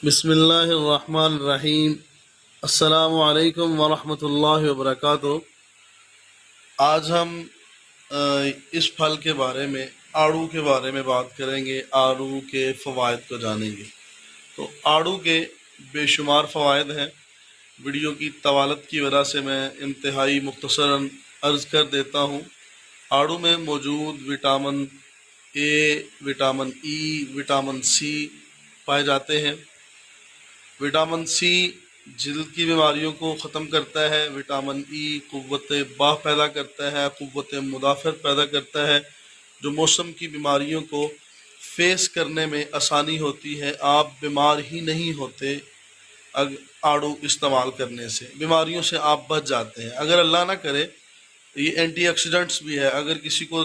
بسم اللہ الرحمن الرحیم۔ السلام علیکم ورحمۃ اللہ وبرکاتہ۔ آج ہم اس پھل کے بارے میں آڑو کے بارے میں بات کریں گے، آڑو کے فوائد کو جانیں گے۔ تو آڑو کے بے شمار فوائد ہیں۔ ویڈیو کی طوالت کی وجہ سے میں انتہائی مختصراً عرض کر دیتا ہوں۔ آڑو میں موجود vitamin A, vitamin E, vitamin C پائے جاتے ہیں۔ وٹامن سی جلد کی بیماریوں کو ختم کرتا ہے، وٹامن ای قوت باہ پیدا کرتا ہے، قوت مدافعت پیدا کرتا ہے، جو موسم کی بیماریوں کو فیس کرنے میں آسانی ہوتی ہے۔ آپ بیمار ہی نہیں ہوتے آڑو استعمال کرنے سے، بیماریوں سے آپ بچ جاتے ہیں۔ اگر اللہ نہ کرے، یہ اینٹی آکسیڈنٹس بھی ہے، اگر کسی کو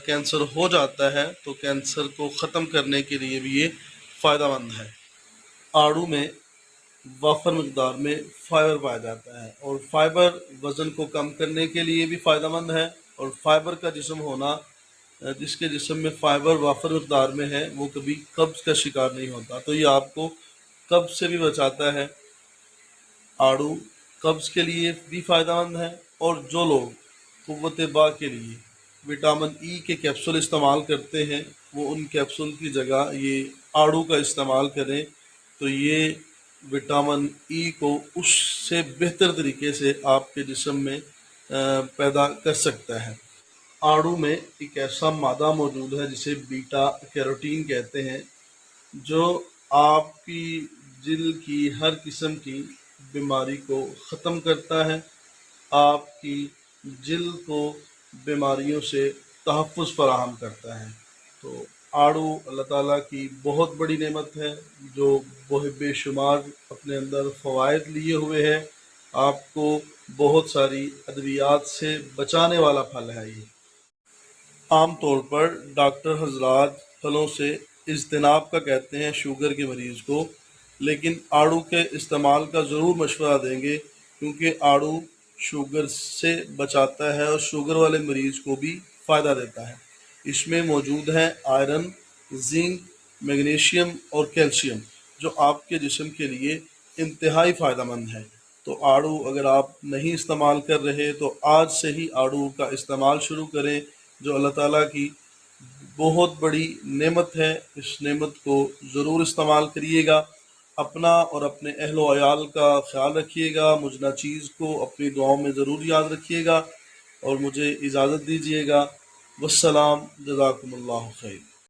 کینسر ہو جاتا ہے تو کینسر کو ختم کرنے کے لیے بھی یہ فائدہ مند ہے۔ آڑو میں وافر مقدار میں فائبر پایا جاتا ہے، اور فائبر وزن کو کم کرنے کے لیے بھی فائدہ مند ہے، اور فائبر کا جسم ہونا، جس کے جسم میں فائبر وافر مقدار میں ہے، وہ کبھی قبض کا شکار نہیں ہوتا، تو یہ آپ کو قبض سے بھی بچاتا ہے۔ آڑو قبض کے لیے بھی فائدہ مند ہے، اور جو لوگ قوت باہ کے لیے وٹامن ای کے کیپسول استعمال کرتے ہیں، وہ ان کیپسول کی جگہ یہ آڑو کا استعمال کریں، تو یہ وٹامن ای کو اس سے بہتر طریقے سے آپ کے جسم میں پیدا کر سکتا ہے۔ آڑو میں ایک ایسا مادہ موجود ہے جسے بیٹا کیروٹین کہتے ہیں، جو آپ کی جلد کی ہر قسم کی بیماری کو ختم کرتا ہے، آپ کی جلد کو بیماریوں سے تحفظ فراہم کرتا ہے۔ تو آڑو اللہ تعالیٰ کی بہت بڑی نعمت ہے، جو بے شمار اپنے اندر فوائد لیے ہوئے ہے۔ آپ کو بہت ساری ادویات سے بچانے والا پھل ہے۔ یہ عام طور پر ڈاکٹر حضرات پھلوں سے اجتناب کا کہتے ہیں شوگر کے مریض کو، لیکن آڑو کے استعمال کا ضرور مشورہ دیں گے، کیونکہ آڑو شوگر سے بچاتا ہے اور شوگر والے مریض کو بھی فائدہ دیتا ہے۔ اس میں موجود ہے آئرن، زنک، میگنیشیم اور کیلشیم، جو آپ کے جسم کے لیے انتہائی فائدہ مند ہے۔ تو آڑو اگر آپ نہیں استعمال کر رہے تو آج سے ہی آڑو کا استعمال شروع کریں، جو اللہ تعالیٰ کی بہت بڑی نعمت ہے۔ اس نعمت کو ضرور استعمال کریے گا۔ اپنا اور اپنے اہل و عیال کا خیال رکھیے گا۔ مجھ ناچیز کو اپنی دعاؤں میں ضرور یاد رکھیے گا، اور مجھے اجازت دیجیے گا۔ والسلام، جزاکم اللہ خیر۔